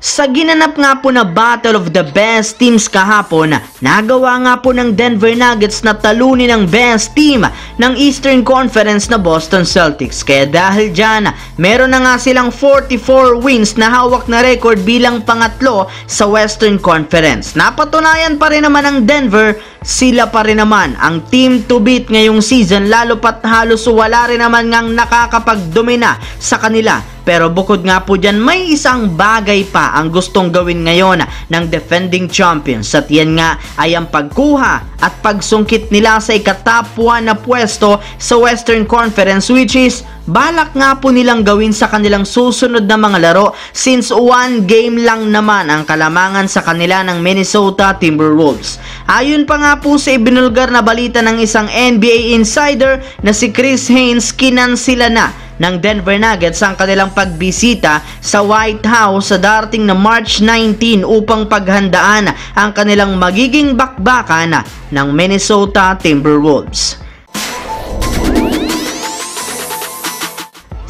Sa ginanap nga po na Battle of the Best Teams kahapon, nagawa nga po ng Denver Nuggets na talunin ang best team ng Eastern Conference na Boston Celtics. Kaya dahil dyan, meron na nga silang 44 wins na hawak na record bilang pangatlo sa Western Conference. Napatunayan pa rin naman ng Denver, sila pa rin naman ang team to beat ngayong season, lalo pat halos wala rin naman ngang nakakapagdomina sa kanila. Pero bukod nga po dyan, may isang bagay pa ang gustong gawin ngayon ng defending champions, at yan nga ay ang pagkuha at pagsungkit nila sa ika-top 1 na pwesto sa Western Conference, which is balak nga po nilang gawin sa kanilang susunod na mga laro, since 1 game lang naman ang kalamangan sa kanila ng Minnesota Timberwolves. Ayon pa nga po sa ibinulgar na balita ng isang NBA insider na si Chris Haynes, kinansila na ng Denver Nuggets ang kanilang pagbisita sa White House sa darating na March 19 upang paghandaan ang kanilang magiging bakbakan ng Minnesota Timberwolves.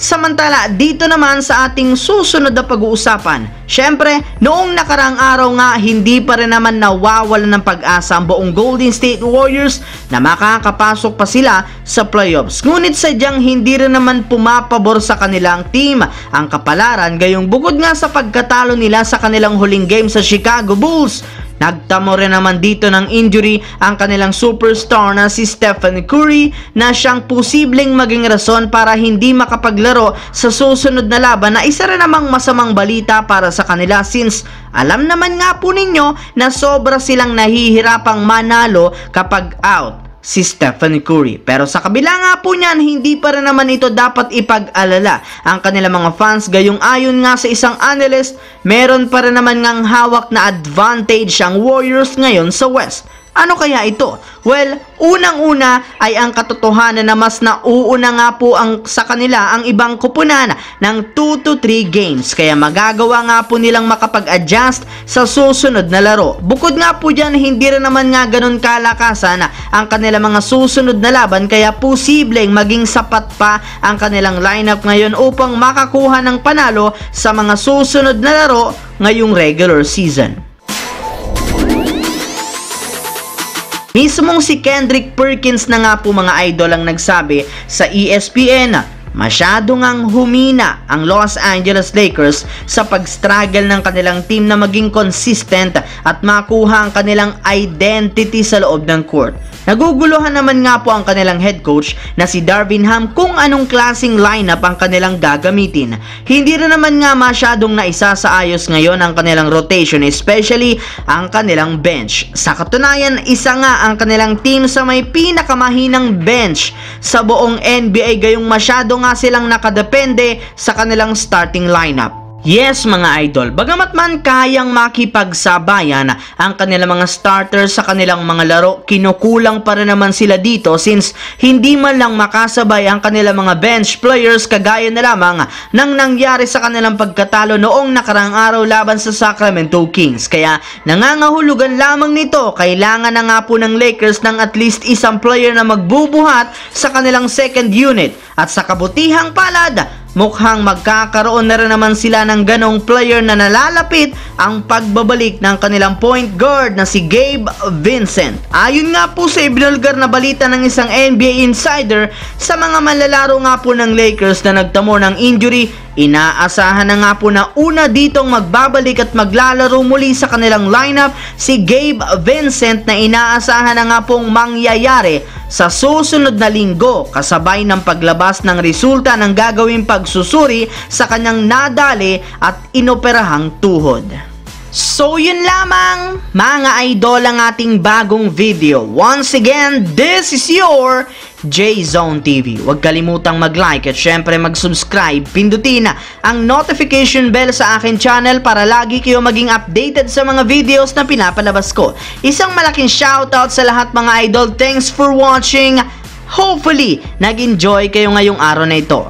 Samantala, dito naman sa ating susunod na pag-uusapan, syempre, noong nakarang araw nga, hindi pa rin naman nawawala ng pag-asa ang buong Golden State Warriors na makakapasok pa sila sa playoffs. Ngunit sadyang hindi rin naman pumapabor sa kanilang team ang kapalaran, gayong bukod nga sa pagkatalo nila sa kanilang huling game sa Chicago Bulls, nagtamo rin naman dito ng injury ang kanilang superstar na si Stephen Curry, na siyang posibleng maging rason para hindi makapaglaro sa susunod na laban, na isa rin namang masamang balita para sa kanila, since alam naman nga po ninyo na sobra silang nahihirapang manalo kapag out si Stephen Curry. Pero sa kabila nga po niyan, hindi pa rin naman ito dapat ipag-alala ang kanilang mga fans, gayong ayon nga sa isang analyst, meron pa rin naman ngang hawak na advantage ang Warriors ngayon sa West. Ano kaya ito? Well, unang-una ay ang katotohanan na mas nauuna nga po sa kanila ang ibang kupunan ng 2 to 3 games, kaya magagawa nga po nilang makapag-adjust sa susunod na laro. Bukod nga po dyan, hindi rin naman nga ganun kalakasan ang kanilang mga susunod na laban, kaya posibleng maging sapat pa ang kanilang lineup ngayon upang makakuha ng panalo sa mga susunod na laro ngayong regular season. Mismong si Kendrick Perkins na nga po mga idol ang nagsabi sa ESPN, masyado ngang humina ang Los Angeles Lakers sa pag-struggle ng kanilang team na maging consistent at makuha ang kanilang identity sa loob ng court. Naguguluhan naman nga po ang kanilang head coach na si Darvin Ham kung anong klaseng lineup ang kanilang gagamitin. Hindi rin naman nga masyadong naisasaayos ngayon ang kanilang rotation, especially ang kanilang bench. Sa katunayan, isa nga ang kanilang team sa may pinakamahinang bench sa buong NBA, gayong masyado nga silang nakadepende sa kanilang starting lineup. Yes mga idol, bagamat man kayang makipagsabayan ang kanilang mga starters sa kanilang mga laro, kinukulang pa rin naman sila dito, since hindi man lang makasabay ang kanilang mga bench players, kagaya na lamang ng nangyari sa kanilang pagkatalo noong nakarang araw laban sa Sacramento Kings. Kaya nangangahulugan lamang nito, kailangan na nga po ng Lakers ng at least isang player na magbubuhat sa kanilang second unit, at sa kabutihang palad, mukhang magkakaroon na rin naman sila ng ganong player na nalalapit ang pagbabalik ng kanilang point guard na si Gabe Vincent. Ayon nga po sa ibinulgar na balita ng isang NBA insider, sa mga manlalaro nga po ng Lakers na nagtamo ng injury, inaasahan na nga po na una ditong magbabalik at maglalaro muli sa kanilang lineup si Gabe Vincent, na inaasahan na nga pong mangyayari sa susunod na linggo, kasabay ng paglabas ng resulta ng gagawing pagsusuri sa kanyang nadali at inoperahang tuhod. So yun lamang mga idol ang ating bagong video. Once again, this is your J-Zone TV. Huwag kalimutang mag-like at syempre mag-subscribe. Pindutin ang notification bell sa akin channel para lagi kayo maging updated sa mga videos na pinapalabas ko. Isang malaking shoutout sa lahat mga idol. Thanks for watching. Hopefully, nag-enjoy kayo ngayong araw na ito.